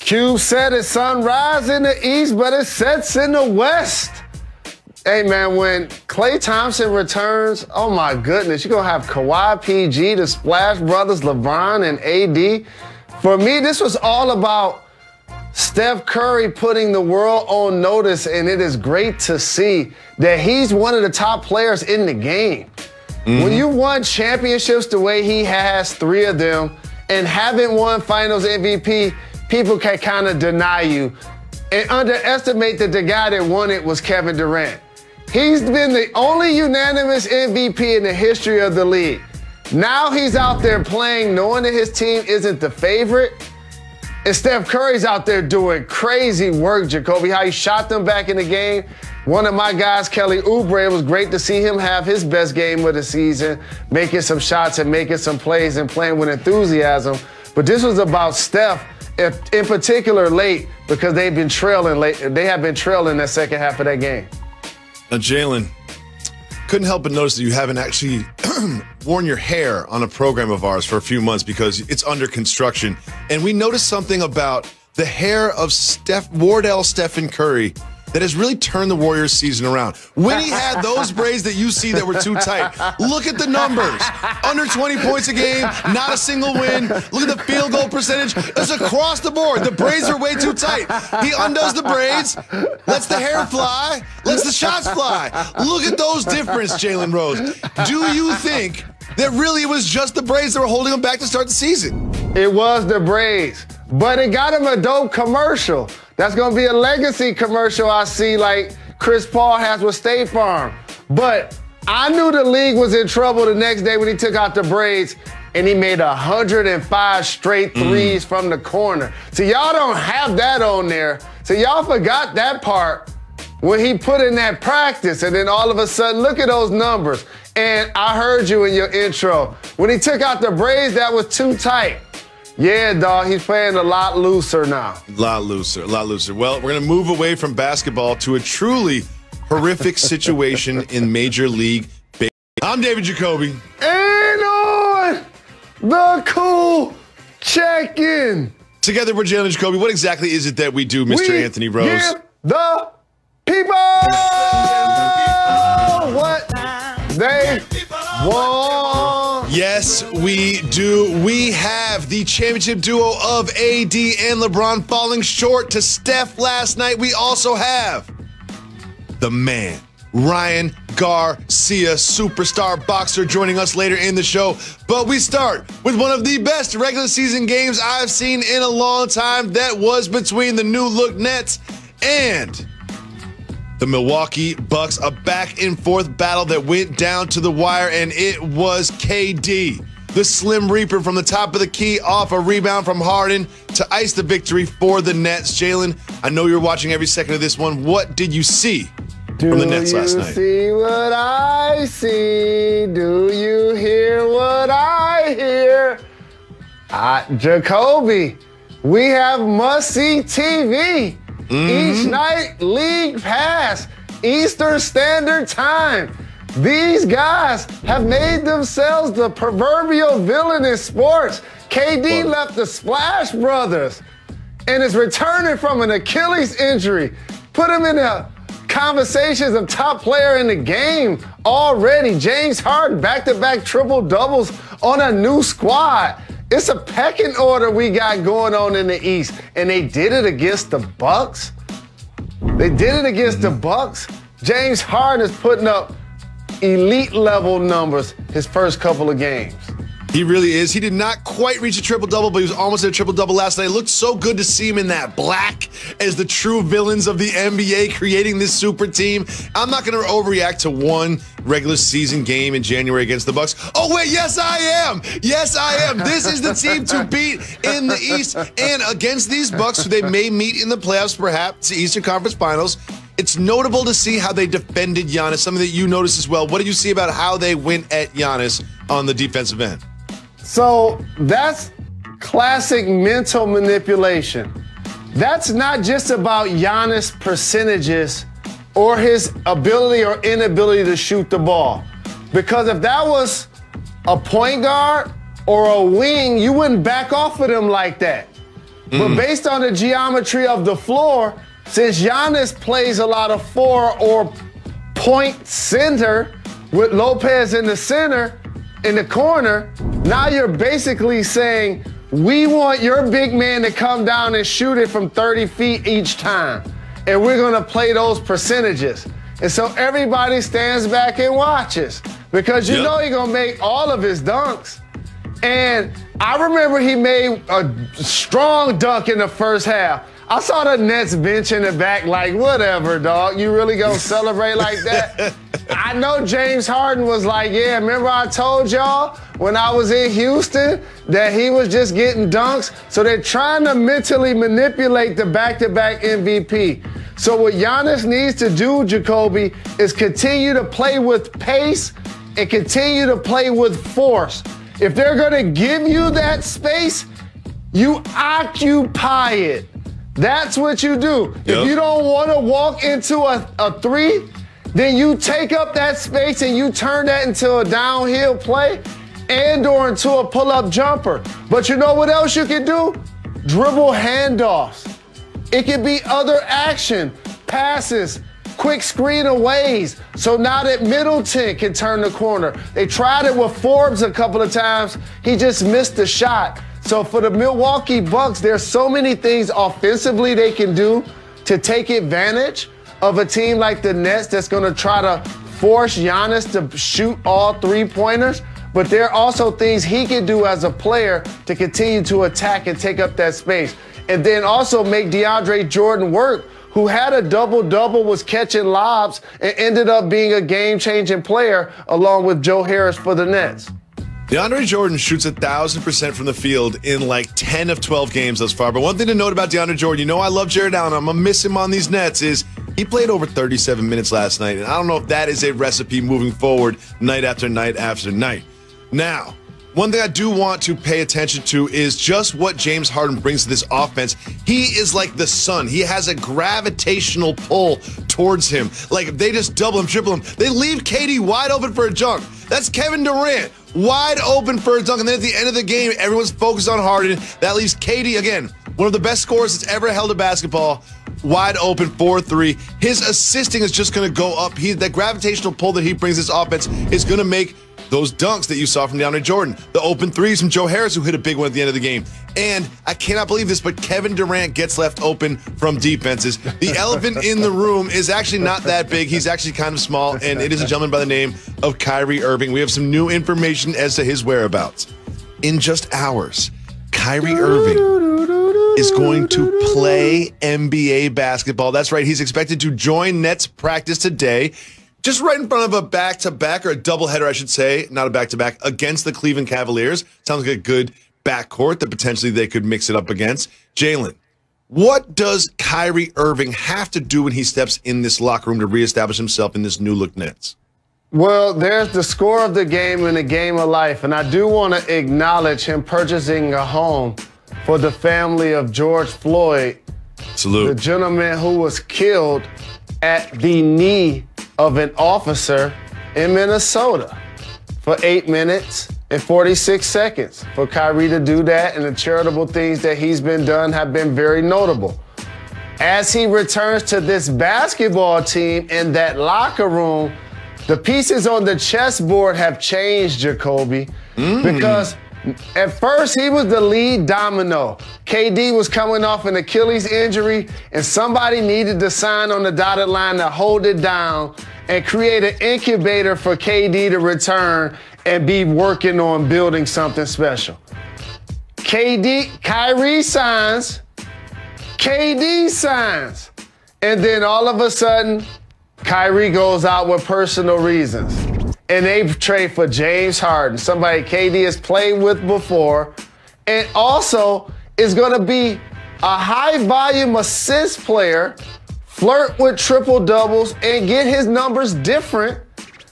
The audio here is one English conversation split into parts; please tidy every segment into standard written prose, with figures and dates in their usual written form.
Cube said it's sunrise in the east, but it sets in the west. Hey, man, when Klay Thompson returns, oh, my goodness, you're going to have Kawhi, PG, the Splash Brothers, LeBron, and AD. For me, this was all about Steph Curry putting the world on notice, and it is great to see that he's one of the top players in the game. When you won championships the way he has, 3 of them, and haven't won Finals MVP, people can kind of deny you and underestimate that the guy that won it was Kevin Durant. He's been the only unanimous MVP in the history of the league. Now he's out there playing knowing that his team isn't the favorite. And Steph Curry's out there doing crazy work, Jacoby, how he shot them back in the game. One of my guys, Kelly Oubre, it was great to see him have his best game of the season, making some shots and making some plays and playing with enthusiasm. But this was about Steph, in particular late, because they've been trailing late. They have been trailing that second half of that game. Now, Jalen, couldn't help but notice that you haven't actually worn your hair on a program of ours for a few months because it's under construction. And we noticed something about the hair of Wardell Stephen Curry that has really turned the Warriors season around. When he had those braids that you see that were too tight, look at the numbers. Under 20 points a game, not a single win. Look at the field goal percentage. It's across the board. The braids are way too tight. He undoes the braids, lets the hair fly, lets the shots fly. Look at those difference, Jalen Rose. Do you think that really it was just the braids that were holding him back to start the season? It was the braids, but it got him a dope commercial. That's going to be a legacy commercial I see like Chris Paul has with State Farm. But I knew the league was in trouble the next day when he took out the braids and he made 105 straight threes from the corner. So y'all don't have that on there. So y'all forgot that part when he put in that practice. And then all of a sudden, look at those numbers. And I heard you in your intro. When he took out the braids, that was too tight. Yeah, dog, he's playing a lot looser now. A lot looser. Well, we're going to move away from basketball to a truly horrific situation in Major League Baseball. I'm David Jacoby. And on the cool check-in. Together we're Jalen Jacoby. What exactly is it that we do, Mr. Anthony Rose? Give the people what they want. Yes, we do. We have the championship duo of AD and LeBron falling short to Steph last night. We also have the man, Ryan Garcia, superstar boxer, joining us later in the show. But we start with one of the best regular season games I've seen in a long time. That was between the new look Nets and the Milwaukee Bucks, a back-and-forth battle that went down to the wire, and it was KD, the Slim Reaper from the top of the key, off a rebound from Harden to ice the victory for the Nets. Jalen, I know you're watching every second of this one. What did you see from the Nets last night? Do you see what I see? Do you hear what I hear? Jacoby, we have must-see TV. Each night, League Pass, Eastern Standard Time. These guys have made themselves the proverbial villain in sports. KD left the Splash Brothers and is returning from an Achilles injury. Put him in the conversations of top player in the game already. James Harden, back-to-back triple-doubles on a new squad. It's a pecking order we got going on in the East, and they did it against the Bucks. They did it against the Bucks. James Harden is putting up elite-level numbers his first couple of games. He really is. He did not quite reach a triple-double, but he was almost at a triple-double last night. It looked so good to see him in that black as the true villains of the NBA creating this super team. I'm not going to overreact to one regular season game in January against the Bucks. Oh, wait, yes, I am. Yes, I am. This is the team to beat in the East. And against these Bucks, who they may meet in the playoffs, perhaps, the Eastern Conference Finals, it's notable to see how they defended Giannis, something that you noticed as well. What did you see about how they went at Giannis on the defensive end? So that's classic mental manipulation. That's not just about Giannis' percentages or his ability or inability to shoot the ball. Because if that was a point guard or a wing, you wouldn't back off of them like that. But based on the geometry of the floor, since Giannis plays a lot of 4 or point center with Lopez in the center, in the corner, now you're basically saying, we want your big man to come down and shoot it from 30 feet each time. And we're going to play those percentages. And so everybody stands back and watches because you know he's going to make all of his dunks. And I remember he made a strong dunk in the first half. I saw the Nets bench in the back like, whatever, dog. You really gonna celebrate like that? I know James Harden was like, yeah, remember I told y'all when I was in Houston that he was just getting dunks? So they're trying to mentally manipulate the back-to-back MVP. So what Giannis needs to do, Jacoby, is continue to play with pace and continue to play with force. If they're gonna give you that space, you occupy it. That's what you do. Yep. If you don't want to walk into a three, then you take up that space and you turn that into a downhill play and or into a pull-up jumper. But you know what else you can do? Dribble handoffs. It can be other action, passes, quick screen aways. So now that Middleton can turn the corner. They tried it with Forbes a couple of times. He just missed the shot. So for the Milwaukee Bucks, there's so many things offensively they can do to take advantage of a team like the Nets that's going to try to force Giannis to shoot all three-pointers. But there are also things he can do as a player to continue to attack and take up that space. And then also make DeAndre Jordan work, who had a double-double, was catching lobs, and ended up being a game-changing player along with Joe Harris for the Nets. DeAndre Jordan shoots 1,000% from the field in like 10 of 12 games thus far. But one thing to note about DeAndre Jordan, you know I love Jared Allen. I'm going to miss him on these Nets, is he played over 37 minutes last night. And I don't know if that is a recipe moving forward night after night after night. Now, one thing I do want to pay attention to is just what James Harden brings to this offense. He is like the sun. He has a gravitational pull towards him. Like, if they just double him, triple him, they leave KD wide open for a dunk. That's Kevin Durant wide open for a dunk. And then at the end of the game, everyone's focused on Harden. That leaves KD, again, one of the best scorers that's ever held a basketball, wide open 4-3. His assisting is just going to go up. That gravitational pull that he brings this offense is going to make those dunks that you saw from DeAndre Jordan, the open threes from Joe Harris, who hit a big one at the end of the game. And I cannot believe this, but Kevin Durant gets left open from defenses. The elephant in the room is actually not that big. He's actually kind of small, and it is a gentleman by the name of Kyrie Irving. We have some new information as to his whereabouts. In just hours, Kyrie Irving is going to play NBA basketball. That's right. He's expected to join Nets practice today, just right in front of a back-to-back, or a doubleheader, I should say, not a back-to-back, against the Cleveland Cavaliers. Sounds like a good backcourt that potentially they could mix it up against. Jalen, what does Kyrie Irving have to do when he steps in this locker room to reestablish himself in this new-look Nets? Well, there's the score of the game and the game of life, and I do want to acknowledge him purchasing a home for the family of George Floyd, Salute. The gentleman who was killed at the knee of an officer in Minnesota for 8 minutes and 46 seconds. For Kyrie to do that, and the charitable things that he's been done have been very notable. As he returns to this basketball team in that locker room, the pieces on the chessboard have changed, Jacoby, because at first he was the lead domino. KD was coming off an Achilles injury, and somebody needed to sign on the dotted line to hold it down and create an incubator for KD to return and be working on building something special. Kyrie signs, KD signs, and then all of a sudden, Kyrie goes out with personal reasons. And they trade for James Harden, somebody KD has played with before, and also is going to be a high-volume assist player, flirt with triple-doubles, and get his numbers different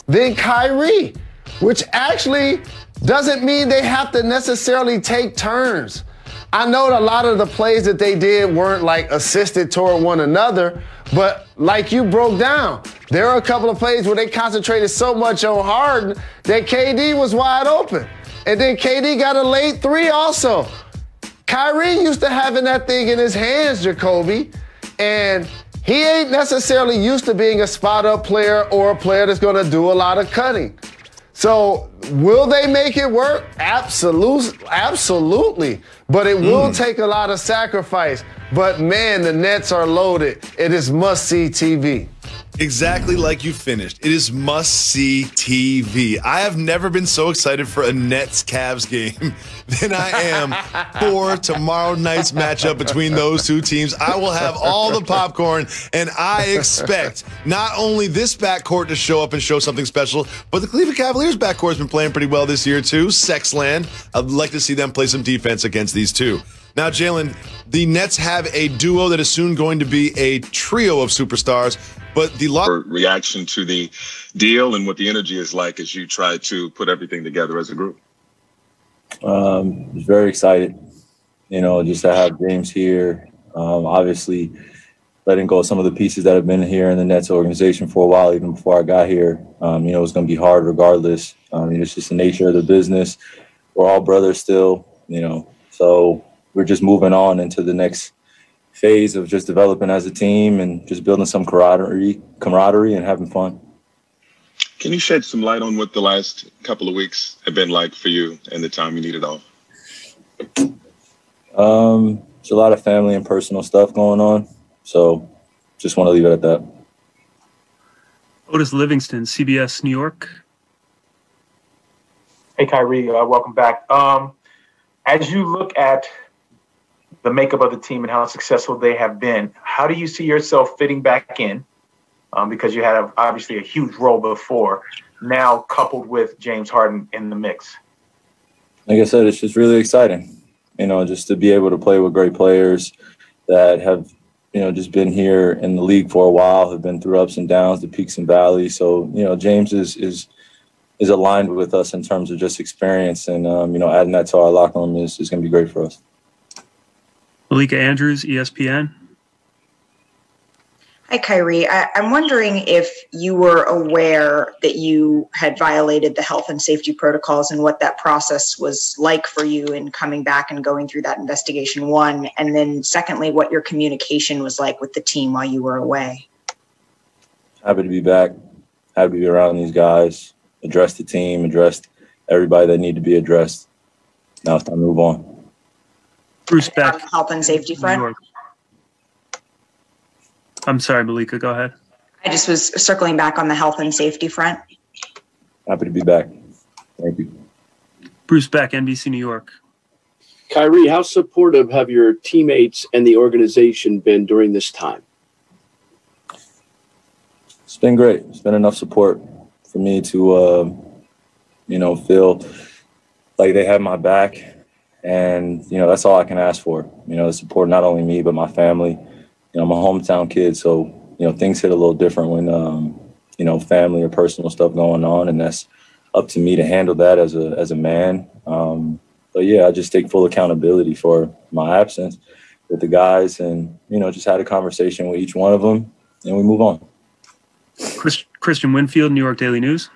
than Kyrie, which actually doesn't mean they have to necessarily take turns. I know a lot of the plays that they did weren't like assisted toward one another, but like you broke down, there are a couple of plays where they concentrated so much on Harden that KD was wide open. And then KD got a late three also. Kyrie used to having that thing in his hands, Jacoby, and he ain't necessarily used to being a spot-up player or a player that's going to do a lot of cutting. So will they make it work? Absolutely. But it will take a lot of sacrifice. But, man, the Nets are loaded. It is must-see TV. Exactly like you finished. It is must-see TV. I have never been so excited for a Nets-Cavs game than I am for tomorrow night's matchup between those two teams. I will have all the popcorn, and I expect not only this backcourt to show up and show something special, but the Cleveland Cavaliers backcourt has been playing pretty well this year too. Sexland. I'd like to see them play some defense against these two. Now, Jalen, the Nets have a duo that is soon going to be a trio of superstars, but the reaction to the deal and what the energy is like as you try to put everything together as a group. Was very excited, just to have James here. Obviously, letting go of some of the pieces that have been here in the Nets organization for a while, even before I got here. It was going to be hard regardless. It's just the nature of the business. We're all brothers still, so we're just moving on into the next phase of just developing as a team and just building some camaraderie and having fun. Can you shed some light on what the last couple of weeks have been like for you and the time you needed off? There's a lot of family and personal stuff going on, so just want to leave it at that. Otis Livingston, CBS New York. Hey, Kyrie, welcome back. As you look at the makeup of the team and how successful they have been, how do you see yourself fitting back in? Because you had obviously a huge role before, now coupled with James Harden in the mix. Like I said, it's just really exciting, just to be able to play with great players that have, just been here in the league for a while, have been through ups and downs, the peaks and valleys. So, James is aligned with us in terms of just experience, and, adding that to our locker room is going to be great for us. Malika Andrews, ESPN. Hi, Kyrie. I'm wondering if you were aware that you had violated the health and safety protocols and what that process was like for you in coming back and going through that investigation, one. And then secondly, what your communication was like with the team while you were away. Happy to be back. Happy to be around these guys, address the team, address everybody that need to be addressed. Now it's time to move on. Bruce Beck. Health and safety front. I'm sorry, Malika, go ahead. I just was circling back on the health and safety front. Happy to be back. Thank you. Bruce Beck, NBC New York. Kyrie, how supportive have your teammates and the organization been during this time? It's been great. It's been enough support for me to, feel like they have my back. And, that's all I can ask for. The support, not only me, but my family. I'm a hometown kid, so, things hit a little different when, family or personal stuff going on, and that's up to me to handle that as a man. But, yeah, I just take full accountability for my absence with the guys and, just had a conversation with each one of them, and we move on. Christian Winfield, New York Daily News.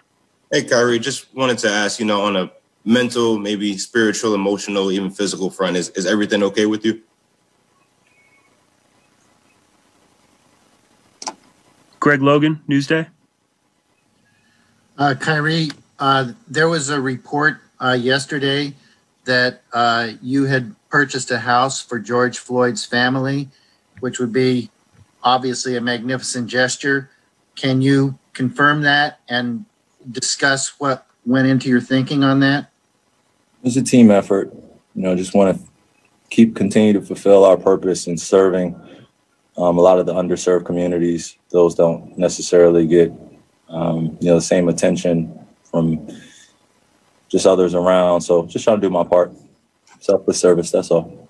Hey, Kyrie, just wanted to ask, on a mental, maybe spiritual, emotional, even physical front, is everything okay with you? Greg Logan, Newsday. Kyrie, there was a report yesterday that you had purchased a house for George Floyd's family, which would be obviously a magnificent gesture. Can you confirm that and discuss what went into your thinking on that? It was a team effort. Just want to continue to fulfill our purpose in serving a lot of the underserved communities. Those don't necessarily get, the same attention from just others around. So just trying to do my part. Selfless service, that's all.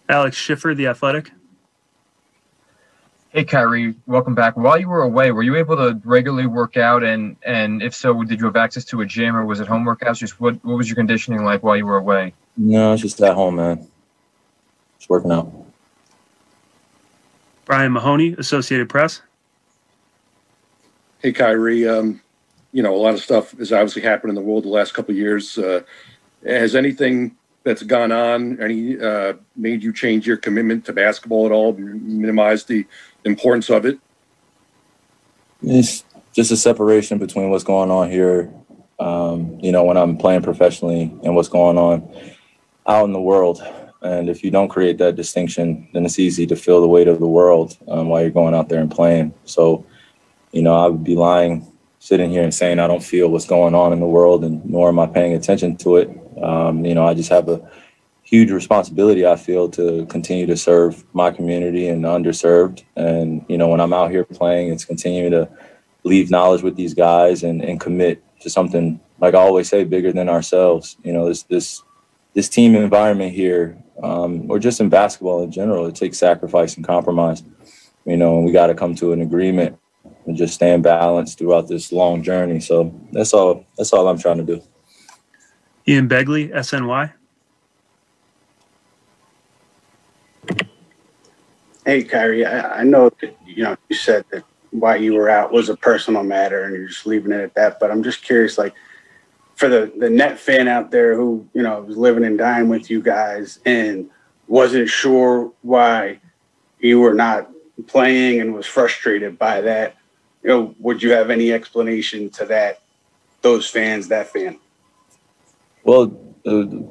Alex Schiffer, The Athletic. Hey, Kyrie, welcome back. While you were away, were you able to regularly work out? And if so, did you have access to a gym or was it home workouts? Just what was your conditioning like while you were away? No, it's just at home, man. Just working out. Brian Mahoney, Associated Press. Hey, Kyrie, a lot of stuff has obviously happened in the world the last couple of years. Has anything that's gone on? Any made you change your commitment to basketball at all, minimize the importance of it? It's just a separation between what's going on here, when I'm playing professionally and what's going on out in the world. And if you don't create that distinction, then it's easy to feel the weight of the world while you're going out there and playing. So, I would be lying sitting here and saying I don't feel what's going on in the world, and nor am I paying attention to it. I just have a huge responsibility, I feel, to continue to serve my community and the underserved. And, when I'm out here playing, it's continuing to leave knowledge with these guys and commit to something, like I always say, bigger than ourselves. This team environment here, or just in basketball in general, it takes sacrifice and compromise, and we got to come to an agreement and just stay in balance throughout this long journey. So that's all I'm trying to do. Ian Begley, SNY. Hey, Kyrie, I know that, you said that why you were out was a personal matter and you're just leaving it at that. But I'm just curious, like, for the net fan out there who, was living and dying with you guys and wasn't sure why you were not playing and was frustrated by that, would you have any explanation to that fan? Well, the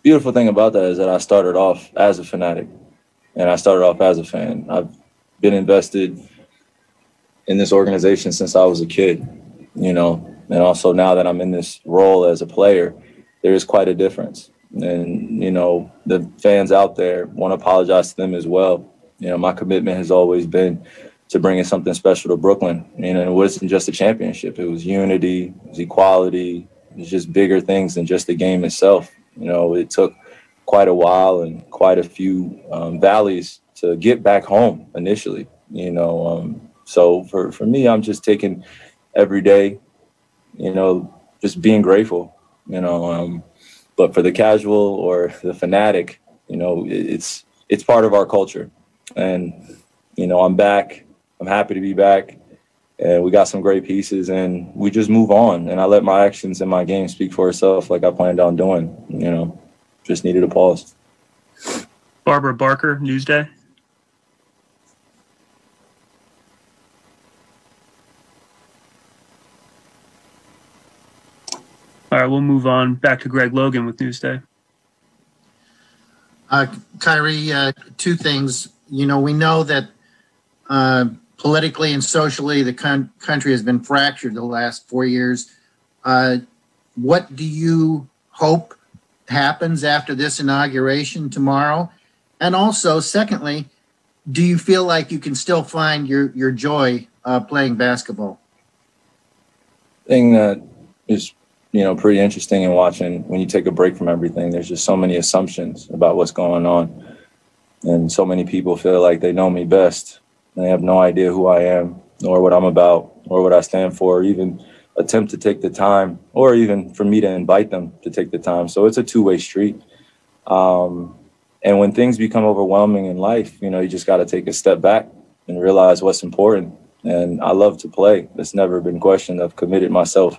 beautiful thing about that is that I started off as a fanatic and I started off as a fan. I've been invested in this organization since I was a kid, and also now that I'm in this role as a player, there is quite a difference. And, the fans out there, want to apologize to them as well. My commitment has always been to bringing something special to Brooklyn. It wasn't just a championship. It was unity, it was equality. It was just bigger things than just the game itself. It took quite a while and quite a few valleys to get back home initially, So for me, I'm just taking every day, just being grateful, but for the casual or the fanatic, it's part of our culture. And, I'm back. I'm happy to be back. And we got some great pieces and we just move on. And I let my actions and my game speak for itself like I planned on doing, just needed a pause. Barbara Barker, Newsday. All right, we'll move on back to Greg Logan with Newsday. Kyrie, two things. We know that politically and socially, the country has been fractured the last 4 years. What do you hope happens after this inauguration tomorrow? And also, secondly, do you feel like you can still find your joy playing basketball? Thing that is pretty interesting in watching when you take a break from everything. There's just so many assumptions about what's going on. And so many people feel like they know me best. And they have no idea who I am, nor what I'm about, or what I stand for, or even attempt to take the time, or even for me to invite them to take the time. So it's a two-way street. And when things become overwhelming in life, you just got to take a step back and realize what's important. And I love to play. It's never been questioned. I've committed myself,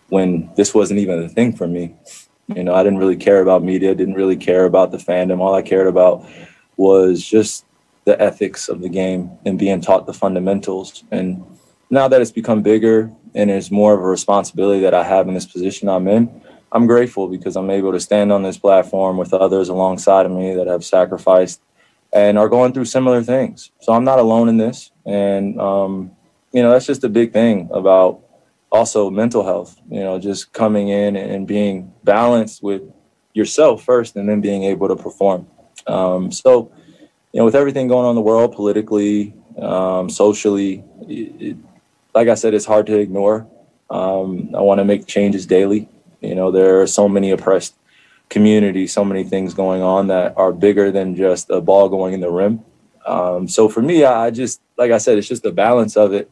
when this wasn't even a thing for me. I didn't really care about media, didn't really care about the fandom. All I cared about was just the ethics of the game and being taught the fundamentals. And now that it's become bigger and there's more of a responsibility that I have in this position I'm in, I'm grateful because I'm able to stand on this platform with others alongside of me that have sacrificed and are going through similar things. So I'm not alone in this. And, that's just a big thing about also mental health, just coming in and being balanced with yourself first and then being able to perform. So, with everything going on in the world, politically, socially, like I said, it's hard to ignore. I want to make changes daily. There are so many oppressed communities, so many things going on that are bigger than just a ball going in the rim. So for me, I just, like I said, it's just the balance of it.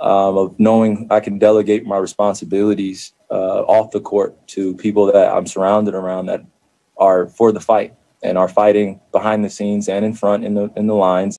Of knowing I can delegate my responsibilities off the court to people that I'm surrounded around that are for the fight and are fighting behind the scenes and in front in the lines.